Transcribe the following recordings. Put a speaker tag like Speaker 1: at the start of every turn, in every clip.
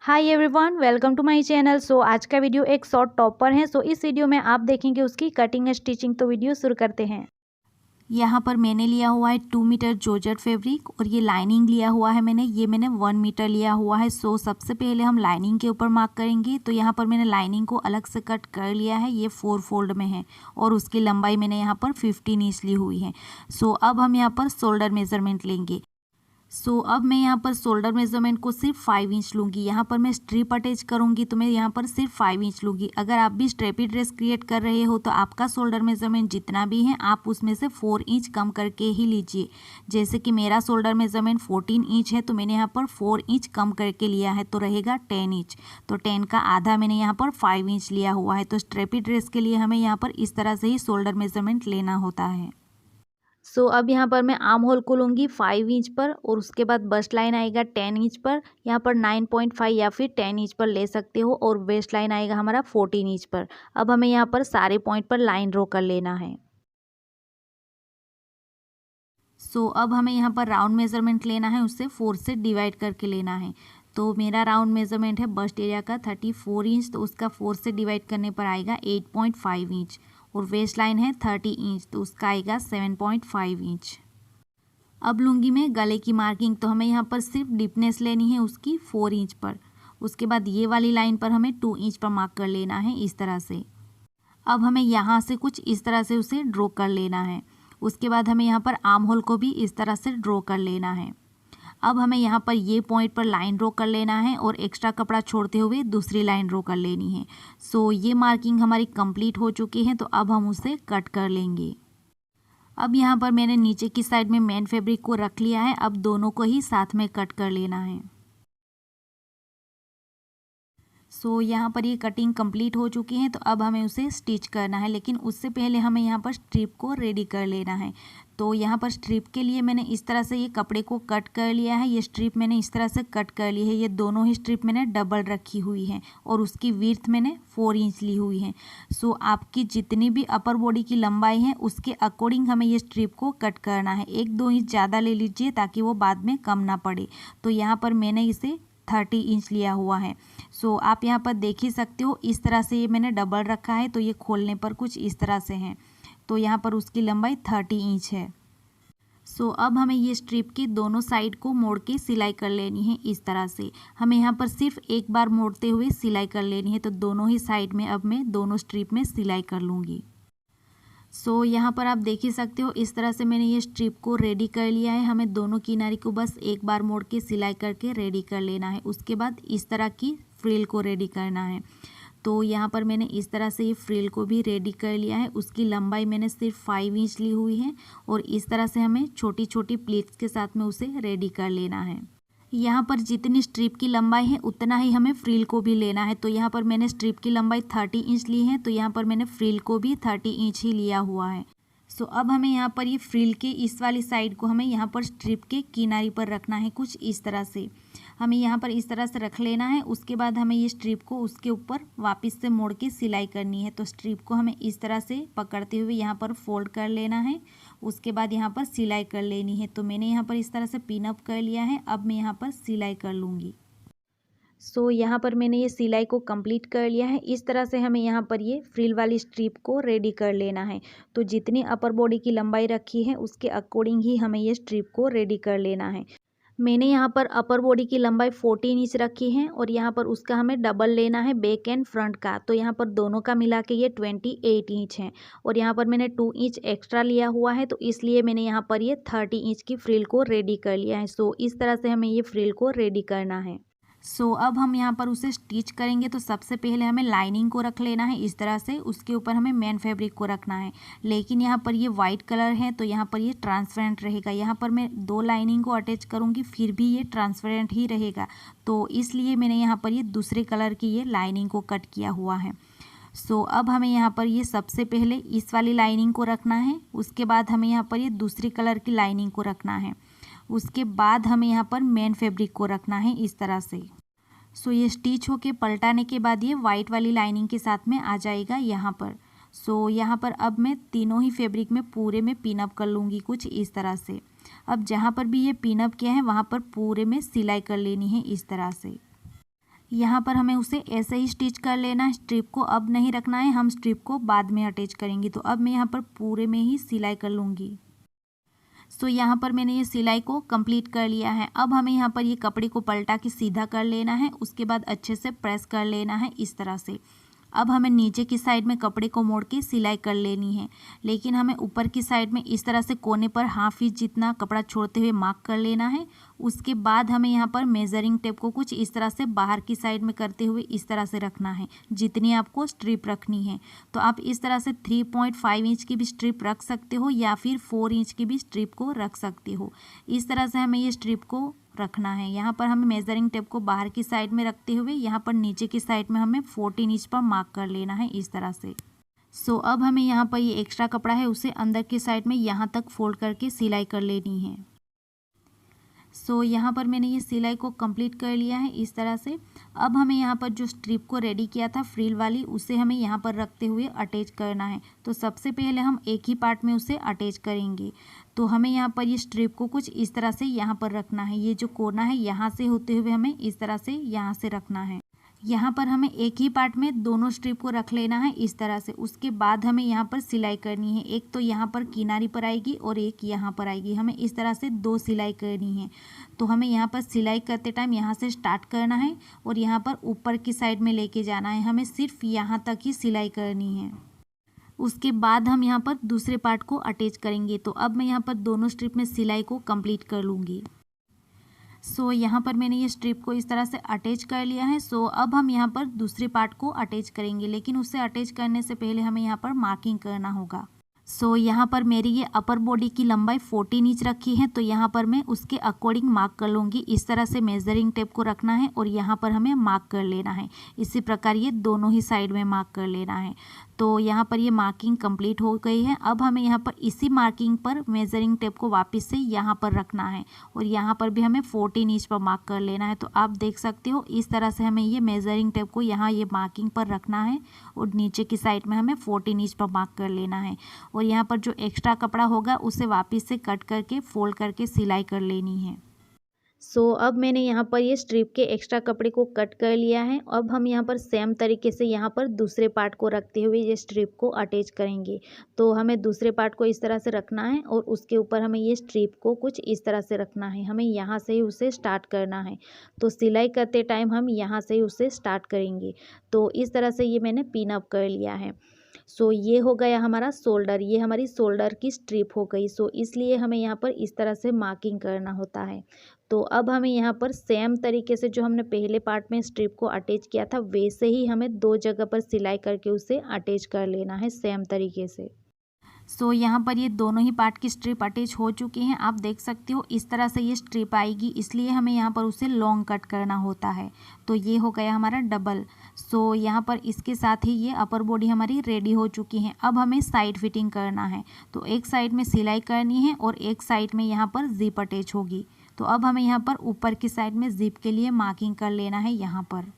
Speaker 1: Hi everyone, welcome to my channel. आज का video एक शॉर्ट टॉप पर है। इस वीडियो में आप देखेंगे उसकी कटिंग स्टिचिंग। तो वीडियो शुरू करते हैं। यहाँ पर मैंने लिया हुआ है 2 मीटर जॉर्जेट फैब्रिक और ये लाइनिंग लिया हुआ है मैंने 1 मीटर लिया हुआ है। सबसे पहले हम लाइनिंग के ऊपर मार्क करेंगे। तो यहाँ पर मैंने लाइनिंग को अलग से कट कर लिया है, ये 4 फोल्ड में है और उसकी लंबाई मैंने यहाँ पर 15 इंच ली हुई है। अब हम यहाँ पर शोल्डर मेजरमेंट लेंगे। अब मैं यहाँ पर शोल्डर मेजरमेंट को सिर्फ 5 इंच लूँगी। यहाँ पर मैं स्ट्रिप अटैच करूँगी तो मैं यहाँ पर सिर्फ 5 इंच लूँगी। अगर आप भी स्ट्रेपी ड्रेस क्रिएट कर रहे हो तो आपका शोल्डर मेजरमेंट जितना भी है आप उसमें से 4 इंच कम करके ही लीजिए। जैसे कि मेरा शोल्डर मेजरमेंट 14 इंच है तो मैंने यहाँ पर 4 इंच कम करके लिया है तो रहेगा 10 इंच। तो 10 का आधा मैंने यहाँ पर 5 इंच लिया हुआ है। तो स्ट्रेपी ड्रेस के लिए हमें यहाँ पर इस तरह से ही शोल्डर मेजरमेंट लेना होता है। अब यहाँ पर मैं आर्म होल को लूँगी 5 इंच पर और उसके बाद बस्ट लाइन आएगा 10 इंच पर। यहाँ पर 9.5 या फिर 10 इंच पर ले सकते हो और वेस्ट लाइन आएगा हमारा 14 इंच पर। अब हमें यहाँ पर सारे पॉइंट पर लाइन ड्रॉ कर लेना है। अब हमें यहाँ पर राउंड मेजरमेंट लेना है, उससे 4 से डिवाइड करके लेना है। तो मेरा राउंड मेजरमेंट है बस्ट एरिया का 34 इंच, तो उसका 4 से डिवाइड करने पर आएगा 8.5 इंच और वेस्ट लाइन है 30 इंच तो उसका आएगा 7.5 इंच। अब लूँगी मैं गले की मार्किंग। तो हमें यहाँ पर सिर्फ डीपनेस लेनी है उसकी 4 इंच पर। उसके बाद ये वाली लाइन पर हमें 2 इंच पर मार्क कर लेना है इस तरह से। अब हमें यहाँ से कुछ इस तरह से उसे ड्रॉ कर लेना है। उसके बाद हमें यहाँ पर आर्म होल को भी इस तरह से ड्रॉ कर लेना है। अब हमें यहाँ पर ये पॉइंट पर लाइन ड्रॉ कर लेना है और एक्स्ट्रा कपड़ा छोड़ते हुए दूसरी लाइन ड्रॉ कर लेनी है। ये मार्किंग हमारी कंप्लीट हो चुकी है तो अब हम उसे कट कर लेंगे। अब यहाँ पर मैंने नीचे की साइड में मेन फैब्रिक को रख लिया है। अब दोनों को ही साथ में कट कर लेना है। यहाँ पर ये कटिंग कंप्लीट हो चुकी है तो अब हमें उसे स्टिच करना है, लेकिन उससे पहले हमें यहाँ पर स्ट्रिप को रेडी कर लेना है। तो यहाँ पर स्ट्रिप के लिए मैंने इस तरह से ये कपड़े को कट कर लिया है। ये स्ट्रिप मैंने इस तरह से कट कर ली है। ये दोनों ही स्ट्रिप मैंने डबल रखी हुई है और उसकी विड्थ मैंने 4 इंच ली हुई है। आपकी जितनी भी अपर बॉडी की लंबाई है उसके अकॉर्डिंग हमें ये स्ट्रिप को कट करना है। 1-2 इंच ज़्यादा ले लीजिए ताकि वो बाद में कम ना पड़े। तो यहाँ पर मैंने इसे 30 इंच लिया हुआ है। आप यहाँ पर देख ही सकते हो इस तरह से ये मैंने डबल रखा है तो ये खोलने पर कुछ इस तरह से है। तो यहाँ पर उसकी लंबाई 30 इंच है। अब हमें ये स्ट्रिप की दोनों साइड को मोड़ के सिलाई कर लेनी है इस तरह से। हमें यहाँ पर सिर्फ एक बार मोड़ते हुए सिलाई कर लेनी है। तो दोनों ही साइड में अब मैं दोनों स्ट्रिप में सिलाई कर लूँगी। यहाँ पर आप देख ही सकते हो इस तरह से मैंने ये स्ट्रिप को रेडी कर लिया है। हमें दोनों किनारे को बस एक बार मोड़ के सिलाई करके रेडी कर लेना है। उसके बाद इस तरह की फ्रिल को रेडी करना है। तो यहाँ पर मैंने इस तरह से ये फ्रिल को भी रेडी कर लिया है। उसकी लंबाई मैंने सिर्फ 5 इंच ली हुई है और इस तरह से हमें छोटी छोटी प्लीट्स के साथ में उसे रेडी कर लेना है। यहाँ पर जितनी स्ट्रिप की लंबाई है उतना ही हमें फ्रिल को भी लेना है। तो यहाँ पर मैंने स्ट्रिप की लंबाई 30 इंच ली है तो यहाँ पर मैंने फ्रिल को भी 30 इंच ही लिया हुआ है। अब हमें यहाँ पर ये फ्रिल के इस वाली साइड को हमें यहाँ पर स्ट्रिप के किनारे पर रखना है कुछ इस तरह से। हमें यहाँ पर इस तरह से रख लेना है। उसके बाद हमें ये स्ट्रिप को उसके ऊपर वापस से मोड़ के सिलाई करनी है। तो स्ट्रिप को हमें इस तरह से पकड़ते हुए यहाँ पर फोल्ड कर लेना है। उसके बाद यहाँ पर सिलाई कर लेनी है। तो मैंने यहाँ पर इस तरह से पिन अप कर लिया है। अब मैं यहाँ पर सिलाई कर लूँगी। यहाँ पर मैंने ये सिलाई को कंप्लीट कर लिया है। इस तरह से हमें यहाँ पर ये फ्रिल वाली स्ट्रिप को रेडी कर लेना है। तो जितनी अपर बॉडी की लंबाई रखी है उसके अकॉर्डिंग ही हमें ये स्ट्रिप को रेडी कर लेना है। मैंने यहाँ पर अपर बॉडी की लंबाई 14 इंच रखी है और यहाँ पर उसका हमें डबल लेना है बैक एंड फ्रंट का। तो यहाँ पर दोनों का मिला के ये 28 इंच है और यहाँ पर मैंने 2 इंच एक्स्ट्रा लिया हुआ है तो इसलिए मैंने यहाँ पर ये 30 इंच की फ्रिल को रेडी कर लिया है। इस तरह से हमें ये फ्रिल को रेडी करना है। अब हम यहाँ पर उसे स्टिच करेंगे। तो सबसे पहले हमें लाइनिंग को रख लेना है इस तरह से। उसके ऊपर हमें मेन फैब्रिक को रखना है, लेकिन यहाँ पर ये वाइट कलर है तो यहाँ पर ये ट्रांसपेरेंट रहेगा। यहाँ पर मैं 2 लाइनिंग को अटैच करूँगी फिर भी ये ट्रांसपेरेंट ही रहेगा। तो इसलिए मैंने यहाँ पर ये दूसरे कलर की ये लाइनिंग को कट किया हुआ है। अब हमें यहाँ पर ये सबसे पहले इस वाली लाइनिंग को रखना है। उसके बाद हमें यहाँ पर ये दूसरी कलर की लाइनिंग को रखना है। उसके बाद हमें यहाँ पर मेन फैब्रिक को रखना है इस तरह से। ये स्टिच होके पलटाने के बाद ये वाइट वाली लाइनिंग के साथ में आ जाएगा यहाँ पर। यहाँ पर अब मैं तीनों ही फैब्रिक में पूरे में पिन अप कर लूँगी कुछ इस तरह से। अब जहाँ पर भी ये पिन अप किया है वहाँ पर पूरे में सिलाई कर लेनी है इस तरह से। यहाँ पर हमें उसे ऐसे ही स्टिच कर लेना है, स्ट्रिप को अब नहीं रखना है, हम स्ट्रिप को बाद में अटैच करेंगे। तो अब मैं यहाँ पर पूरे में ही सिलाई कर लूँगी। सो यहाँ पर मैंने ये सिलाई को कंप्लीट कर लिया है। अब हमें यहाँ पर ये कपड़े को पलटा के सीधा कर लेना है, उसके बाद अच्छे से प्रेस कर लेना है इस तरह से। अब हमें नीचे की साइड में कपड़े को मोड़ के सिलाई कर लेनी है, लेकिन हमें ऊपर की साइड में इस तरह से कोने पर हाफ इंच जितना कपड़ा छोड़ते हुए मार्क कर लेना है। उसके बाद हमें यहाँ पर मेजरिंग टेप को कुछ इस तरह से बाहर की साइड में करते हुए इस तरह से रखना है, जितनी आपको स्ट्रिप रखनी है। तो आप इस तरह से 3.5 इंच की भी स्ट्रिप रख सकते हो या फिर 4 इंच की भी स्ट्रिप को रख सकते हो। इस तरह से हमें ये स्ट्रिप को रखना है। यहाँ पर हमें मेजरिंग टेप को बाहर की साइड में रखते हुए यहाँ पर नीचे की साइड में हमें 14 इंच पर मार्क कर लेना है इस तरह से। सो अब हमें यहाँ पर ये एक्स्ट्रा कपड़ा है उसे अंदर की साइड में यहाँ तक फोल्ड करके सिलाई कर लेनी है। सो यहाँ पर मैंने ये सिलाई को कंप्लीट कर लिया है इस तरह से। अब हमें यहाँ पर जो स्ट्रिप को रेडी किया था फ्रिल वाली, उसे हमें यहाँ पर रखते हुए अटैच करना है। तो सबसे पहले हम एक ही पार्ट में उसे अटैच करेंगे। तो हमें यहाँ पर ये स्ट्रिप को कुछ इस तरह से यहाँ पर रखना है। ये जो कोना है यहाँ से होते हुए हमें इस तरह से यहाँ से रखना है। यहाँ पर हमें एक ही पार्ट में दोनों स्ट्रिप को रख लेना है इस तरह से। उसके बाद हमें यहाँ पर सिलाई करनी है, एक तो यहाँ पर किनारी पर आएगी और एक यहाँ पर आएगी। हमें इस तरह से 2 सिलाई करनी है। तो हमें यहाँ पर सिलाई करते टाइम यहाँ से स्टार्ट करना है और यहाँ पर ऊपर की साइड में लेके जाना है। हमें सिर्फ यहाँ तक ही सिलाई करनी है। उसके बाद हम यहाँ पर दूसरे पार्ट को अटैच करेंगे। तो अब मैं यहाँ पर दोनों स्ट्रिप में सिलाई को कंप्लीट कर लूँगी। सो यहाँ पर मैंने ये स्ट्रिप को इस तरह से अटैच कर लिया है। सो अब हम यहाँ पर दूसरे पार्ट को अटैच करेंगे, लेकिन उसे अटैच करने से पहले हमें यहाँ पर मार्किंग करना होगा। सो यहाँ पर मेरी ये अपर बॉडी की लंबाई 14 इंच रखी है, तो यहाँ पर मैं उसके अकॉर्डिंग मार्क कर लूँगी। इस तरह से मेजरिंग टेप को रखना है और यहाँ पर हमें मार्क कर लेना है। इसी प्रकार ये दोनों ही साइड में मार्क कर लेना है। तो यहाँ पर ये मार्किंग कंप्लीट हो गई है। अब हमें यहाँ पर इसी मार्किंग पर मेजरिंग टेप को वापस से यहाँ पर रखना है और यहाँ पर भी हमें 14 इंच पर मार्क कर लेना है। तो आप देख सकते हो इस तरह से हमें ये मेजरिंग टेप को यहाँ ये मार्किंग पर रखना है और नीचे की साइड में हमें 14 इंच पर मार्क कर लेना है। और यहाँ पर जो एक्स्ट्रा कपड़ा होगा उसे वापस से कट करके फोल्ड करके सिलाई कर लेनी है। सो अब मैंने यहाँ पर ये स्ट्रिप के एक्स्ट्रा कपड़े को कट कर लिया है। अब हम यहाँ पर सेम तरीके से यहाँ पर दूसरे पार्ट को रखते हुए ये स्ट्रिप को अटैच करेंगे। तो हमें दूसरे पार्ट को इस तरह से रखना है और उसके ऊपर हमें ये स्ट्रिप को कुछ इस तरह से रखना है। हमें यहाँ से ही उसे स्टार्ट करना है। तो सिलाई करते टाइम हम यहाँ से ही उसे स्टार्ट करेंगे। तो इस तरह से ये मैंने पिन अप कर लिया है। सो ये हो गया हमारा शोल्डर, ये हमारी शोल्डर की स्ट्रिप हो गई। सो इसलिए हमें यहाँ पर इस तरह से मार्किंग करना होता है। तो अब हमें यहाँ पर सेम तरीके से जो हमने पहले पार्ट में स्ट्रिप को अटैच किया था वैसे ही हमें 2 जगह पर सिलाई करके उसे अटैच कर लेना है सेम तरीके से। सो यहाँ पर ये दोनों ही पार्ट की स्ट्रिप अटैच हो चुकी हैं। आप देख सकते हो इस तरह से ये स्ट्रिप आएगी, इसलिए हमें यहाँ पर उसे लॉन्ग कट करना होता है। तो ये हो गया हमारा डबल। सो यहाँ पर इसके साथ ही ये अपर बॉडी हमारी रेडी हो चुकी है। अब हमें साइड फिटिंग करना है। तो एक साइड में सिलाई करनी है और एक साइड में यहाँ पर जिप अटैच होगी। तो अब हमें यहाँ पर ऊपर की साइड में जिप के लिए मार्किंग कर लेना है। यहाँ पर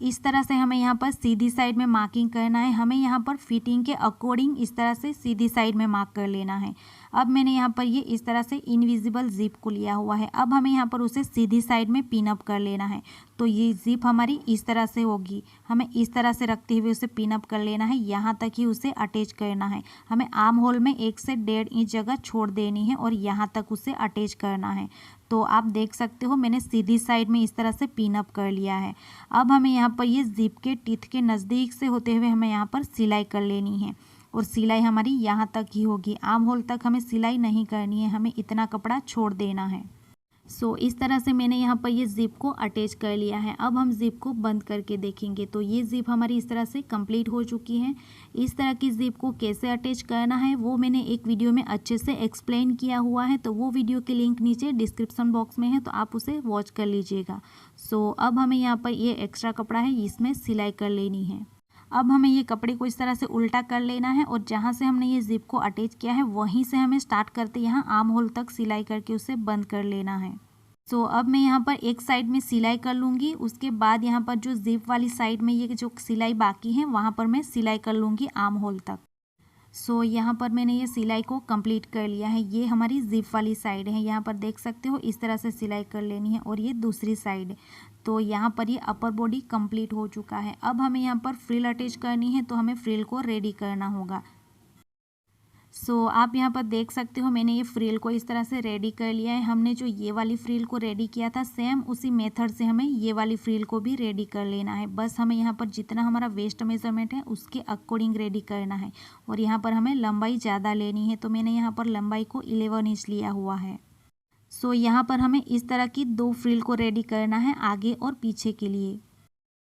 Speaker 1: इस तरह से हमें यहाँ पर सीधी साइड में मार्किंग करना है। हमें यहाँ पर फिटिंग के अकॉर्डिंग इस तरह से सीधी साइड में मार्क कर लेना है। अब मैंने यहाँ पर ये इस तरह से इनविजिबल जिप को लिया हुआ है। अब हमें यहाँ पर उसे सीधी साइड में पिन अप कर लेना है। तो ये जिप हमारी इस तरह से होगी। हमें इस तरह से रखते हुए उसे पिन अप कर लेना है, यहाँ तक ही उसे अटैच करना है। हमें आर्म होल में 1 से 1.5 इंच जगह छोड़ देनी है और यहाँ तक उसे अटैच करना है। तो आप देख सकते हो मैंने सीधी साइड में इस तरह से पिन अप कर लिया है। अब हमें यहाँ पर ये जिप के टीथ के नज़दीक से होते हुए हमें यहाँ पर सिलाई कर लेनी है और सिलाई हमारी यहाँ तक ही होगी। आर्म होल तक हमें सिलाई नहीं करनी है, हमें इतना कपड़ा छोड़ देना है। सो इस तरह से मैंने यहाँ पर ये जिप को अटैच कर लिया है। अब हम जिप को बंद करके देखेंगे। तो ये जिप हमारी इस तरह से कंप्लीट हो चुकी है। इस तरह की जिप को कैसे अटैच करना है वो मैंने एक वीडियो में अच्छे से एक्सप्लेन किया हुआ है। तो वो वीडियो की लिंक नीचे डिस्क्रिप्शन बॉक्स में है, तो आप उसे वॉच कर लीजिएगा। सो अब हमें यहाँ पर ये एक्स्ट्रा कपड़ा है, इसमें सिलाई कर लेनी है। अब हमें ये कपड़े को इस तरह से उल्टा कर लेना है और जहाँ से हमने ये जिप को अटैच किया है वहीं से हमें स्टार्ट करते यहाँ आर्म होल तक सिलाई करके उसे बंद कर लेना है। सो अब मैं यहाँ पर एक साइड में सिलाई कर लूँगी। उसके बाद यहाँ पर जो जिप वाली साइड में ये जो सिलाई बाकी है वहाँ पर मैं सिलाई कर लूँगी आर्म होल तक। सो यहाँ पर मैंने ये सिलाई को कंप्लीट कर लिया है। ये हमारी जिप वाली साइड है, यहाँ पर देख सकते हो इस तरह से सिलाई कर लेनी है और ये दूसरी साइड है। तो यहाँ पर ये अपर बॉडी कंप्लीट हो चुका है। अब हमें यहाँ पर फ्रिल अटैच करनी है, तो हमें फ्रिल को रेडी करना होगा। आप यहाँ पर देख सकते हो मैंने ये फ्रिल को इस तरह से रेडी कर लिया है। हमने जो ये वाली फ्रिल को रेडी किया था सेम उसी मेथड से हमें ये वाली फ्रिल को भी रेडी कर लेना है। बस हमें यहाँ पर जितना हमारा वेस्ट मेजरमेंट है उसके अकॉर्डिंग रेडी करना है। और यहाँ पर हमें लंबाई ज़्यादा लेनी है, तो मैंने यहाँ पर लंबाई को 11 इंच लिया हुआ है। यहाँ पर हमें इस तरह की 2 फ्रिल को रेडी करना है आगे और पीछे के लिए।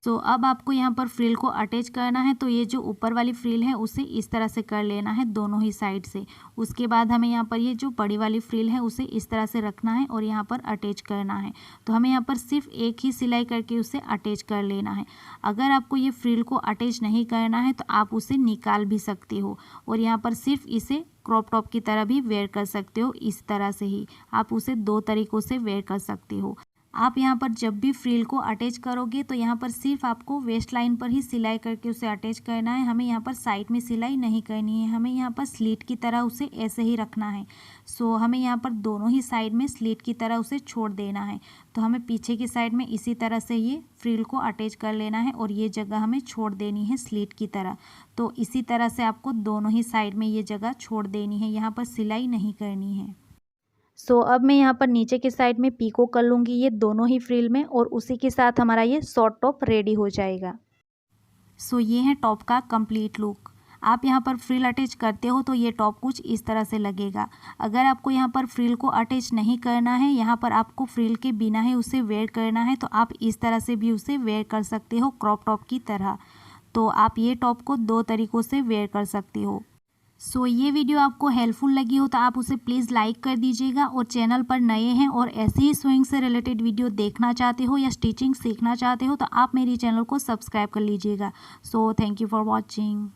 Speaker 1: अब आपको यहाँ पर फ्रिल को अटैच करना है, तो ये जो ऊपर वाली फ्रिल है उसे इस तरह से कर लेना है दोनों ही साइड से। उसके बाद हमें यहाँ पर ये जो बड़ी वाली फ्रिल है उसे इस तरह से रखना है और यहाँ पर अटैच करना है। तो हमें यहाँ पर सिर्फ एक ही सिलाई करके उसे अटैच कर लेना है। अगर आपको ये फ्रिल को अटैच नहीं करना है तो आप उसे निकाल भी सकते हो और यहाँ पर सिर्फ इसे क्रॉप टॉप की तरह भी वेयर कर सकते हो। इस तरह से ही आप उसे 2 तरीक़ों से वेयर कर सकते हो। आप यहाँ पर जब भी फ्रिल को अटैच करोगे तो यहाँ पर सिर्फ आपको वेस्ट लाइन पर ही सिलाई करके उसे अटैच करना है। हमें यहाँ पर साइड में सिलाई नहीं करनी है, हमें यहाँ पर स्लीट की तरह उसे ऐसे ही रखना है। हमें यहाँ पर दोनों ही साइड में स्लीट की तरह उसे छोड़ देना है। तो हमें पीछे की साइड में इसी तरह से ये फ्रिल को अटैच कर लेना है और ये जगह हमें छोड़ देनी है स्लीट की तरह। तो इसी तरह से आपको दोनों ही साइड में ये जगह छोड़ देनी है, यहाँ पर सिलाई नहीं करनी है। अब मैं यहाँ पर नीचे की साइड में पीको कर लूँगी ये दोनों ही फ्रिल में और उसी के साथ हमारा ये शॉर्ट टॉप रेडी हो जाएगा। ये है टॉप का कंप्लीट लुक। आप यहाँ पर फ्रिल अटैच करते हो तो ये टॉप कुछ इस तरह से लगेगा। अगर आपको यहाँ पर फ्रिल को अटैच नहीं करना है, यहाँ पर आपको फ्रिल के बिना ही उसे वेयर करना है, तो आप इस तरह से भी उसे वेयर कर सकते हो क्रॉप टॉप की तरह। तो आप ये टॉप को 2 तरीक़ों से वेयर कर सकते हो। ये वीडियो आपको हेल्पफुल लगी हो तो आप उसे प्लीज़ लाइक कर दीजिएगा और चैनल पर नए हैं और ऐसे ही स्विंग से रिलेटेड वीडियो देखना चाहते हो या स्टिचिंग सीखना चाहते हो तो आप मेरी चैनल को सब्सक्राइब कर लीजिएगा। Thank you for watching.